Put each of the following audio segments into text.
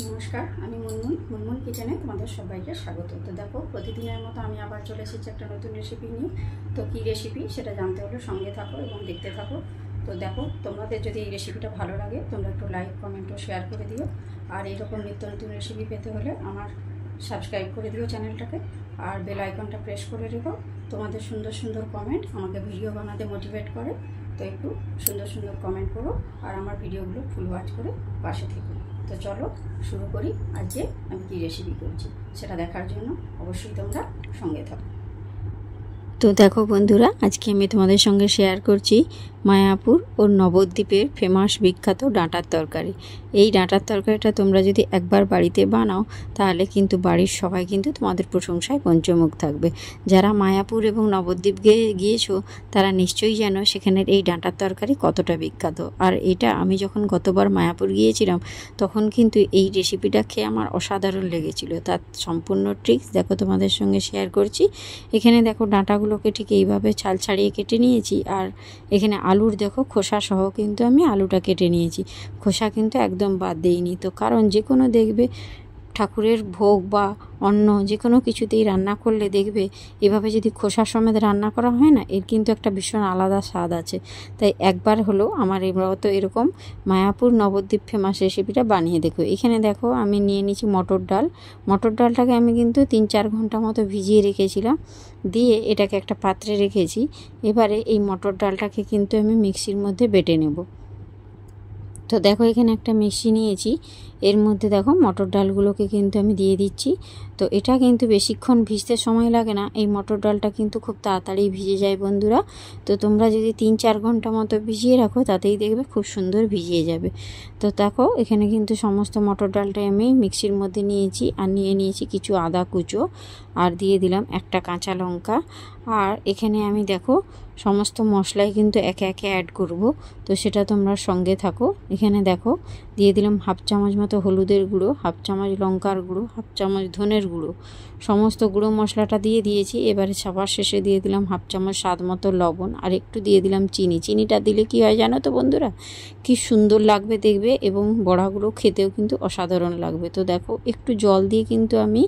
নমস্কার, আমি মুনমুন। মুনমুন কিচেনে তোমাদের সবাইকে স্বাগত। তো দেখো, প্রতিদিনের মতো আমি আবার চলে এসেছি একটা নতুন রেসিপি নিয়ে। তো কী রেসিপি সেটা জানতে হলে সঙ্গে থাকো এবং দেখতে থাকো। তো দেখো, তোমাদের যদি এই রেসিপিটা ভালো লাগে তোমরা একটু লাইক, কমেন্ট ও শেয়ার করে দিও। আর এরকম নিত্য নতুন রেসিপি পেতে হলে আমার সাবস্ক্রাইব করে দিও চ্যানেলটাকে, আর বেল আইকনটা প্রেস করে রেখো। তোমাদের সুন্দর সুন্দর কমেন্ট আমাকে ভিডিও বানাতে মোটিভেট করে। তো একটু সুন্দর সুন্দর কমেন্ট করো আর আমার ভিডিওগুলো ফুল ওয়াচ করে পাশে থেকো। তো চলো শুরু করি। আজকে আমি কী রেসিপি করছি সেটা দেখার জন্য অবশ্যই তোমরা সঙ্গে থাকো। তো দেখো বন্ধুরা, আজকে আমি তোমাদের সঙ্গে শেয়ার করছি মায়াপুর ও নবদ্বীপের ফেমাস বিখ্যাত ডাঁটার তরকারি। এই ডাঁটার তরকারিটা তোমরা যদি একবার বাড়িতে বানাও তাহলে কিন্তু বাড়ির সবাই কিন্তু তোমাদের প্রশংসায় পঞ্চমুখ থাকবে। যারা মায়াপুর এবং নবদ্বীপ গিয়েছো তারা নিশ্চয়ই জানো সেখানের এই ডাঁটার তরকারি কতটা বিখ্যাত। আর এটা আমি যখন গতবার মায়াপুর গিয়েছিলাম তখন কিন্তু এই রেসিপিটা খেয়ে আমার অসাধারণ লেগেছিল। তার সম্পূর্ণ ট্রিক্স দেখো তোমাদের সঙ্গে শেয়ার করছি। এখানে দেখো ডাঁটাগুলোকে ঠিক এইভাবে ছাল ছাড়িয়ে কেটে নিয়েছি। আর এখানে আলুর দেখো খোসা সহ কিন্তু আমি আলুটা কেটে নিয়েছি। খোসা কিন্তু একদম বাদ দিইনি। তো কারণ যে কোনো দেখবে ঠাকুরের ভোগ বা অন্য যে কোনো কিছুতেই রান্না করলে দেখবে এভাবে যদি খোসা সমেত রান্না করা হয় না, এর কিন্তু একটা ভীষণ আলাদা স্বাদ আছে। তাই একবার হলো আমার তো এরকম মায়াপুর নবদ্বীপ ফেমাস রেসিপিটা বানিয়ে দেখো। এখানে দেখো আমি নিয়ে নিয়েছি মটর ডাল। মটর ডালটাকে আমি কিন্তু 3-4 ঘন্টা মতো ভিজিয়ে রেখেছিলাম, দিয়ে এটাকে একটা পাত্রে রেখেছি। এবারে এই মটর ডালটাকে কিন্তু আমি মিক্সির মধ্যে বেটে নেব। তো দেখো এখানে একটা মিক্সি নিয়েছি, এর মধ্যে দেখো মটর ডালগুলোকে কিন্তু আমি দিয়ে দিচ্ছি। তো এটা কিন্তু বেশিক্ষণ ভিজতে সময় লাগে না, এই মটর ডালটা কিন্তু খুব তাড়াতাড়ি ভিজে যায় বন্ধুরা। তো তোমরা যদি 3-4 ঘন্টা মতো ভিজিয়ে রাখো তাতেই দেখবে খুব সুন্দর ভিজিয়ে যাবে। তো দেখো এখানে কিন্তু সমস্ত মটর ডালটাই আমি মিক্সির মধ্যে নিয়েছি, আর নিয়ে নিয়েছি কিছু আদা কুচো, আর দিয়ে দিলাম একটা কাঁচা লঙ্কা। আর এখানে আমি দেখো সমস্ত মশলাই কিন্তু একে একে অ্যাড করব, তো সেটা তোমরা সঙ্গে থাকো। এখানে দেখো দিয়ে দিলাম 1/2 চামচ মতো হলুদের গুঁড়ো, 1/2 চামচ লঙ্কার গুঁড়ো, 1/2 চামচ ধনের গুঁড়ো, সমস্ত গুঁড়ো মশলাটা দিয়ে দিয়েছি। এবারে সবার শেষে দিয়ে দিলাম 1/2 চামচ স্বাদ মতো লবণ, আর একটু দিয়ে দিলাম চিনি। চিনিটা দিলে কি হয় জানো তো বন্ধুরা, কি সুন্দর লাগবে দেখবে, এবং বড়াগুলো খেতেও কিন্তু অসাধারণ লাগবে। তো দেখো একটু জল দিয়ে কিন্তু আমি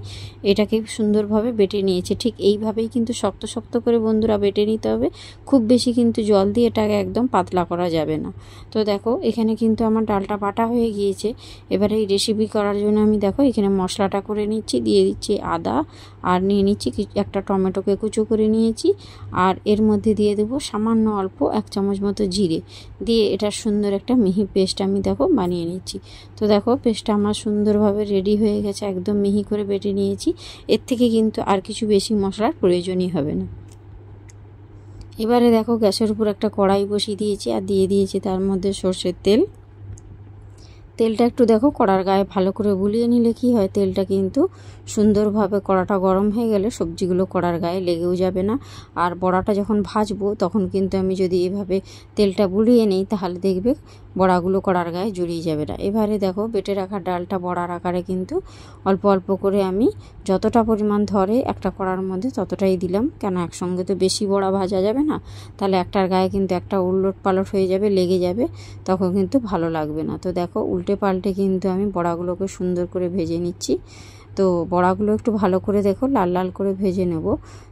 এটাকে সুন্দরভাবে বেটে নিয়েছি। ঠিক এইভাবেই কিন্তু শক্ত শক্ত করে বন্ধুরা বেটে নিতে হবে, খুব বেশি কিন্তু জল দিয়ে এটাকে একদম পাতলা করা যাবে না। তো দেখো এখানে কিন্তু আমার ডালটা বাটা হয়ে গিয়েছে। এবারে এই রেসিপি করার জন্য আমি দেখো এখানে মশলাটা করে নিচ্ছি। দিয়ে দিচ্ছি আদা, আর নিয়ে নিচ্ছি একটা টমেটোকে কুচো করে নিয়েছি, আর এর মধ্যে দিয়ে দেবো সামান্য অল্প 1 চামচ মতো জিরে, দিয়ে এটা সুন্দর একটা মিহি পেস্ট আমি দেখো বানিয়ে নিচ্ছি। তো দেখো পেস্টটা আমার সুন্দরভাবে রেডি হয়ে গেছে, একদম মিহি করে বেটে নিয়েছি। এর থেকে কিন্তু আর কিছু বেশি মশলার প্রয়োজনই হবে না। এবারে দেখো গ্যাসের উপর একটা কড়াই বসিয়ে দিয়েছি, আর দিয়ে দিয়েছি তার মধ্যে সর্ষের তেল। তেলটা একটু দেখো কড়ার গায়ে ভালো করে বুলিয়ে নিলে কি হয়, তেলটা কিন্তু সুন্দরভাবে কড়াটা গরম হয়ে গেলে সবজিগুলো কড়ার গায়ে লেগেও যাবে না। আর বড়াটা যখন ভাজবো তখন কিন্তু আমি যদি এভাবে তেলটা বুলিয়ে নিই তাহলে দেখবে বড়াগুলো কড়ার গায়ে জড়িয়ে যাবে না। এবারে দেখো বেটে রাখা ডালটা বড়ার আকারে কিন্তু অল্প অল্প করে আমি যতটা পরিমাণ ধরে একটা কড়ার মধ্যে ততটাই দিলাম, কেন একসঙ্গে তো বেশি বড়া ভাজা যাবে না, তাহলে একটার গায়ে কিন্তু একটা উলট পালট হয়ে যাবে, লেগে যাবে, তখন কিন্তু ভালো লাগবে না। তো দেখো উল্টে পাল্টে কিন্তু আমি বড়াগুলোকে সুন্দর করে ভেজে নিচ্ছি। তো বড়াগুলো একটু ভালো করে দেখো লাল লাল করে ভেজে নেব।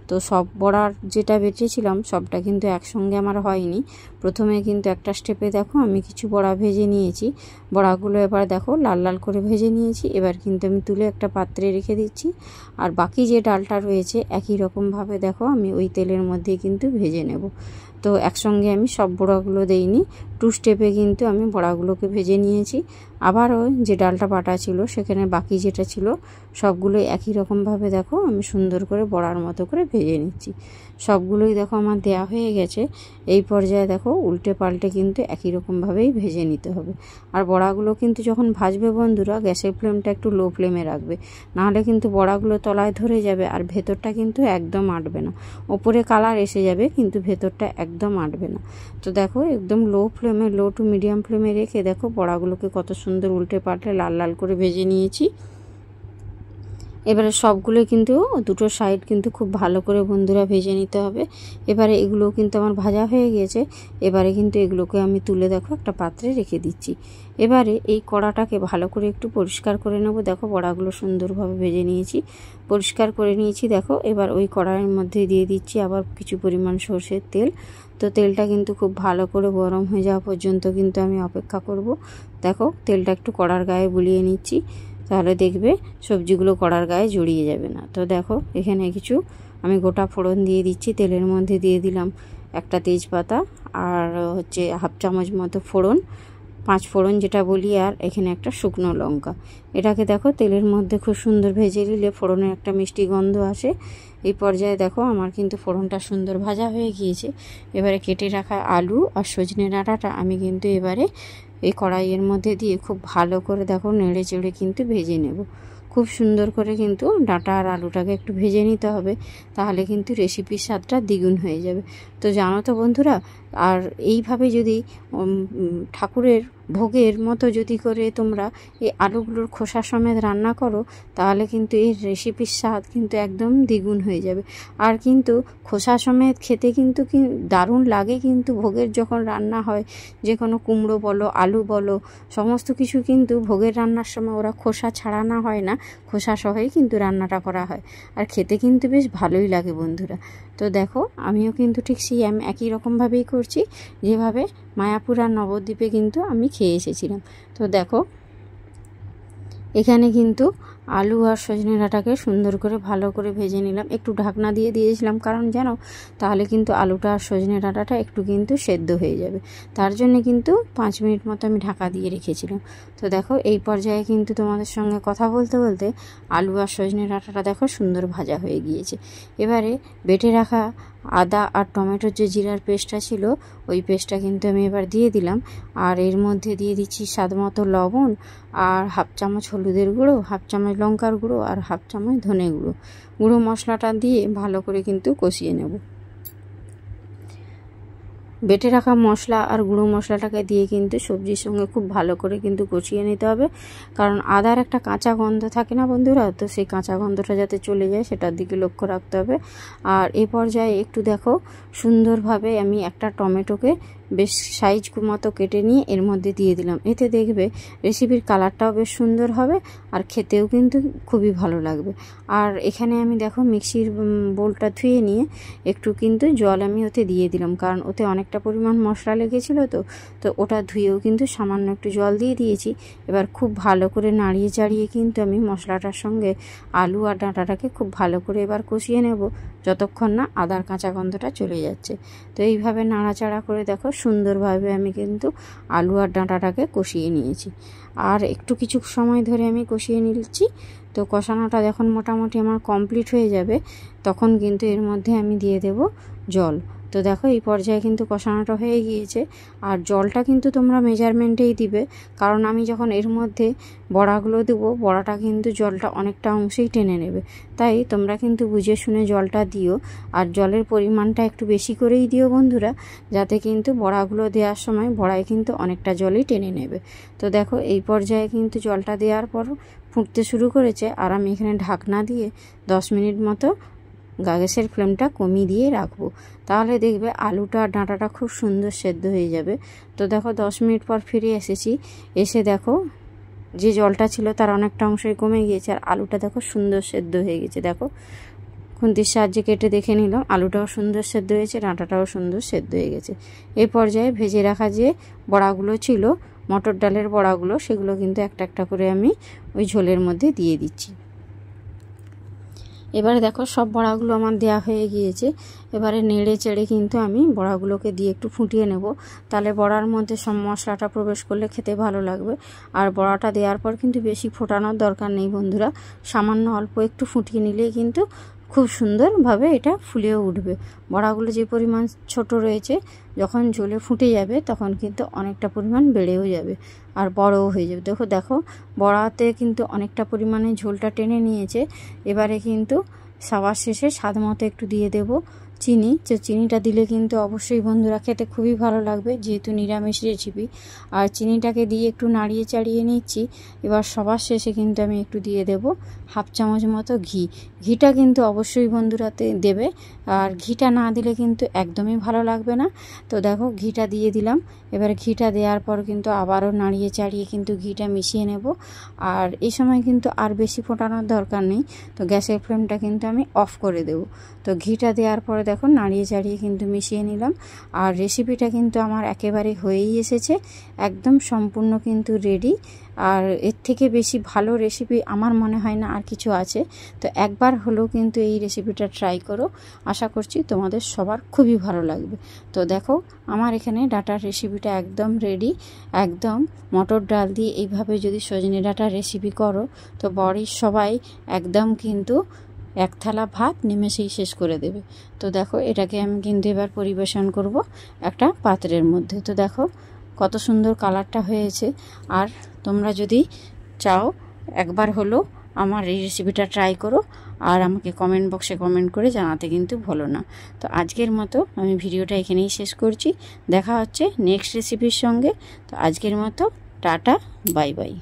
তো সব বড়ার যেটা বেটেছিলাম সবটা কিন্তু একসঙ্গে আমার হয়নি, প্রথমে কিন্তু একটা স্টেপে দেখো আমি কিছু বড়া ভেজে নিয়েছি। বড়াগুলো এবার দেখো লাল লাল করে ভেজে নিয়েছি। এবার কিন্তু আমি তুলে একটা পাত্রে রেখে দিচ্ছি, আর বাকি যে ডালটা রয়েছে একই রকমভাবে দেখো আমি ওই তেলের মধ্যেই কিন্তু ভেজে নেব। তো একসঙ্গে আমি সব বড়াগুলো দেইনি, 2 স্টেপে কিন্তু আমি বড়াগুলোকে ভেজে নিয়েছি। আবারও যে ডালটা বাটা ছিল সেখানে বাকি যেটা ছিল সবগুলো একই রকমভাবে দেখো আমি সুন্দর করে বড়ার মতো করে ভেজে নিচ্ছি। সবগুলোই দেখো আমার দেয়া হয়ে গেছে। এই পর্যায়ে দেখো উল্টে পাল্টে কিন্তু একই রকমভাবেই ভেজে নিতে হবে। আর বড়াগুলো কিন্তু যখন ভাজবে বন্ধুরা গ্যাসের ফ্লেমটা একটু লো ফ্লেমে রাখবে, নাহলে কিন্তু বড়াগুলো তলায় ধরে যাবে আর ভেতরটা কিন্তু একদম আটবে না। ওপরে কালার এসে যাবে কিন্তু ভেতরটা একদম আটবে না। তো দেখো একদম লো ফ্লেমে, লো টু মিডিয়াম ফ্লেমে রেখে দেখো বড়াগুলোকে কত সুন্দর উল্টে পাল্টে লাল লাল করে ভেজে নিয়েছি। এবারে সবগুলো কিন্তু দুটো সাইড কিন্তু খুব ভালো করে বন্ধুরা ভেজে নিতে হবে। এবারে এগুলো কিন্তু আমার ভাজা হয়ে গিয়েছে। এবারে কিন্তু এগুলোকে আমি তুলে দেখো একটা পাত্রে রেখে দিচ্ছি। এবারে এই কড়াটাকে ভালো করে একটু পরিষ্কার করে নেব। দেখো বড়াগুলো সুন্দরভাবে ভেজে নিয়েছি, পরিষ্কার করে নিয়েছি। দেখো এবার ওই কড়াইয়ের মধ্যে দিয়ে দিচ্ছি আবার কিছু পরিমাণ সরষের তেল। তো তেলটা কিন্তু খুব ভালো করে গরম হয়ে যাওয়া পর্যন্ত কিন্তু আমি অপেক্ষা করব। দেখো তেলটা একটু কড়ার গায়ে বুলিয়ে নিচ্ছি, তাহলে দেখবে সবজিগুলো কড়ার গায়ে জড়িয়ে যাবে না। তো দেখো এখানে কিছু আমি গোটা ফোড়ন দিয়ে দিচ্ছি। তেলের মধ্যে দিয়ে দিলাম একটা তেজপাতা আর হচ্ছে হাফ চামচ মতো ফোড়ন, 5 ফোড়ন যেটা বলি, আর এখানে একটা শুকনো লঙ্কা। এটাকে দেখো তেলের মধ্যে খুব সুন্দর ভেজে নিলে ফোড়নের একটা মিষ্টি গন্ধ আসে। এই পর্যায়ে দেখো আমার কিন্তু ফোড়নটা সুন্দর ভাজা হয়ে গিয়েছে। এবারে কেটে রাখা আলু আর সজনে ডাঁটাটা আমি কিন্তু এবারে এই কড়াইয়ের মধ্যে দিয়ে খুব ভালো করে দেখো নেড়ে চেড়ে কিন্তু ভেজে নেব। খুব সুন্দর করে কিন্তু ডাঁটা আর আলুটাকে একটু ভেজে নিতে হবে, তাহলে কিন্তু রেসিপির স্বাদটা দ্বিগুণ হয়ে যাবে। তো জানো তো বন্ধুরা, আর এইভাবে যদি ঠাকুরের ভোগের মতো যদি করে তোমরা এই আলুগুলোর খোসা সমেত রান্না করো, তাহলে কিন্তু এই রেসিপির স্বাদ কিন্তু একদম দ্বিগুণ হয়ে যাবে। আর কিন্তু খোসা সমেত খেতে কিন্তু দারুণ লাগে। কিন্তু ভোগের যখন রান্না হয়, যে কোনো কুমড়ো বলো আলু বলো সমস্ত কিছু কিন্তু ভোগের রান্নার সময় ওরা খোসা ছাড়ানো হয় না, খোসা সহই কিন্তু রান্নাটা করা হয়, আর খেতে কিন্তু বেশ ভালোই লাগে বন্ধুরা। তো দেখো আমিও কিন্তু ঠিক সেই একই রকমভাবেই করছি, যেভাবে মায়াপুর আর নবদ্বীপে কিন্তু আমি খেয়ে এসেছিলাম। তো দেখো এখানে কিন্তু আলু আর সজনে ডাঁটাকে সুন্দর করে ভালো করে ভেজে নিলাম। একটু ঢাকনা দিয়ে দিয়েছিলাম, কারণ জানো তাহলে কিন্তু আলুটা আর সজনে ডাঁটাটা একটু কিন্তু সেদ্ধ হয়ে যাবে। তার জন্য কিন্তু 5 মিনিট মতো আমি ঢাকা দিয়ে রেখেছিলাম। তো দেখো এই পর্যায়ে কিন্তু তোমাদের সঙ্গে কথা বলতে বলতে আলু আর সজনে ডাঁটাটা দেখো সুন্দর ভাজা হয়ে গিয়েছে। এবারে বেটে রাখা আদা আর টমেটোর যে জিরার পেস্টটা ছিল, ওই পেস্টটা কিন্তু আমি এবার দিয়ে দিলাম। আর এর মধ্যে দিয়ে দিচ্ছি স্বাদ মতো লবণ আর হাফ চামচ হলুদের গুঁড়ো, হাফ চামচ লঙ্কার গুঁড়ো আর হাফ চামচ ধনে গুঁড়ো। গুঁড়ো মশলাটা দিয়ে ভালো করে কিন্তু কষিয়ে নেব। বেটে রাখা মশলা আর গুঁড়ো মশলাটাকে দিয়ে কিন্তু সবজির সঙ্গে খুব ভালো করে কিন্তু কষিয়ে নিতে হবে, কারণ আদার একটা কাঁচা গন্ধ থাকে না বন্ধুরা, তো সেই কাঁচা গন্ধটা যাতে চলে যায় সেটার দিকে লক্ষ্য রাখতে হবে। আর এই পর্যায়ে একটু দেখো সুন্দরভাবে আমি একটা টমেটোকে বেশ সাইজ মতো কেটে নিয়ে এর মধ্যে দিয়ে দিলাম। এতে দেখবে রেসিপির কালারটাও বেশ সুন্দর হবে আর খেতেও কিন্তু খুবই ভালো লাগবে। আর এখানে আমি দেখো মিক্সির বোলটা ধুয়ে নিয়ে একটু কিন্তু জল আমি ওতে দিয়ে দিলাম, কারণ ওতে অনেকটা পরিমাণ মশলা লেগেছিলো। তো ওটা ধুয়েও কিন্তু সামান্য একটু জল দিয়ে দিয়েছি। এবার খুব ভালো করে নাড়িয়ে চাড়িয়ে কিন্তু আমি মশলাটার সঙ্গে আলু আর ডাঁটাটাকে খুব ভালো করে এবার কষিয়ে নেব, যতক্ষণ না আদার কাঁচা গন্ধটা চলে যাচ্ছে। তো এইভাবে নাড়াচাড়া করে দেখো সুন্দরভাবে আমি কিন্তু আলু আর ডাঁটাটাকে কষিয়ে নিয়েছি। আর একটু কিছু সময় ধরে আমি কষিয়ে নিচ্ছি। তো কষানোটা যখন মোটামুটি আমার কমপ্লিট হয়ে যাবে, তখন কিন্তু এর মধ্যে আমি দিয়ে দেব জল। তো দেখো এই পর্যায়ে কিন্তু কষানোটা হয়ে গিয়েছে। আর জলটা কিন্তু তোমরা মেজারমেন্টেই দিবে, কারণ আমি যখন এর মধ্যে বড়াগুলো দেবো, বড়াটা কিন্তু জলটা অনেকটা অংশেই টেনে নেবে, তাই তোমরা কিন্তু বুঝে শুনে জলটা দিও। আর জলের পরিমাণটা একটু বেশি করেই দিও বন্ধুরা, যাতে কিন্তু বড়াগুলো দেওয়ার সময় বড়ায় কিন্তু অনেকটা জলই টেনে নেবে। তো দেখো এই পর্যায়ে কিন্তু জলটা দেওয়ার পর ফুটতে শুরু করেছে, আর আমি এখানে ঢাকনা দিয়ে 10 মিনিট মতো গ্যাসের ফ্লেমটা কমিয়ে দিয়ে রাখবো, তাহলে দেখবে আলুটা আর ডাঁটাটা খুব সুন্দর সেদ্ধ হয়ে যাবে। তো দেখো 10 মিনিট পর ফিরে এসেছি। এসে দেখো যে জলটা ছিল তার অনেকটা অংশই কমে গিয়েছে, আর আলুটা দেখো সুন্দর সেদ্ধ হয়ে গেছে। দেখো খুন্তির সাহায্যে কেটে দেখে নিলাম, আলুটাও সুন্দর সেদ্ধ হয়েছে, ডাঁটাটাও সুন্দর সেদ্ধ হয়ে গেছে। এই পর্যায়ে ভেজে রাখা যে বড়াগুলো ছিল, মটর ডালের বড়াগুলো, সেগুলো কিন্তু একটা একটা করে আমি ওই ঝোলের মধ্যে দিয়ে দিচ্ছি। এবারে দেখো সব বড়াগুলো আমার দেয়া হয়ে গিয়েছে। এবারে নেড়ে চেড়ে কিন্তু আমি বড়াগুলোকে দিয়ে একটু ফুটিয়ে নেব, তাহলে বড়ার মধ্যে সব মশলাটা প্রবেশ করলে খেতে ভালো লাগবে। আর বড়াটা দেওয়ার পর কিন্তু বেশি ফোটানোর দরকার নেই বন্ধুরা, সামান্য অল্প একটু ফুটিয়ে নিলেই কিন্তু খুব সুন্দরভাবে এটা ফুলেও উঠবে। বড়াগুলো যে পরিমাণ ছোট রয়েছে, যখন ঝোলে ফুটে যাবে তখন কিন্তু অনেকটা পরিমাণ বেড়েও যাবে আর বড়ও হয়ে যাবে। দেখো বড়াতে কিন্তু অনেকটা পরিমাণে ঝোলটা টেনে নিয়েছে। এবারে কিন্তু সবার শেষে স্বাদ মতো একটু দিয়ে দেব চিনি, যে চিনিটা দিলে কিন্তু অবশ্যই বন্ধুরা খেতে খুবই ভালো লাগবে, যেহেতু নিরামিষ রেসিপি। আর চিনিটাকে দিয়ে একটু নাড়িয়ে চাড়িয়ে নিচ্ছি। এবার সবার শেষে কিন্তু আমি একটু দিয়ে দেব হাফ চামচ মতো ঘি। ঘিটা কিন্তু অবশ্যই বন্ধুরা দেবে, আর ঘিটা না দিলে কিন্তু একদমই ভালো লাগবে না। তো দেখো ঘিটা দিয়ে দিলাম। এবার ঘিটা দেওয়ার পর কিন্তু আবারও নাড়িয়ে চাড়িয়ে কিন্তু ঘিটা মিশিয়ে নেব। আর এই সময় কিন্তু আর বেশি ফোটানোর দরকার নেই, তো গ্যাসের ফ্লেমটা কিন্তু আমি অফ করে দেব। তো ঘিটা দেওয়ার পরে দেখো নাড়িয়ে চাড়িয়ে কিন্তু মিশিয়ে নিলাম। আর রেসিপিটা কিন্তু আমার একেবারে হয়েই এসেছে, একদম সম্পূর্ণ কিন্তু রেডি। আর এর থেকে বেশি ভালো রেসিপি আমার মনে হয় না আর কিছু আছে। তো একবার হলেও কিন্তু এই রেসিপিটা ট্রাই করো, আশা করছি তোমাদের সবার খুবই ভালো লাগবে। তো দেখো আমার এখানে ডাঁটার রেসিপিটা একদম রেডি। একদম মটর ডাল দিয়ে এইভাবে যদি সজনে ডাঁটার রেসিপি করো, তো বাড়ির সবাই একদম কিন্তু এক থালা ভাত নিমেষেই শেষ করে দেবে। তো দেখো এটাকে আমি কিন্তু এবার পরিবেশন করব একটা পাত্রের মধ্যে। তো দেখো কত সুন্দর কালারটা হয়েছে। আর তোমরা যদি চাও একবার হলো আমার এই রেসিপিটা ট্রাই করো, আর আমাকে কমেন্ট বক্সে কমেন্ট করে জানাতে কিন্তু ভুলো না। তো আজকের মতো আমি ভিডিওটা এখানেই শেষ করছি। দেখা হচ্ছে নেক্সট রেসিপির সঙ্গে। তো আজকের মতো টাটা, বাই বাই।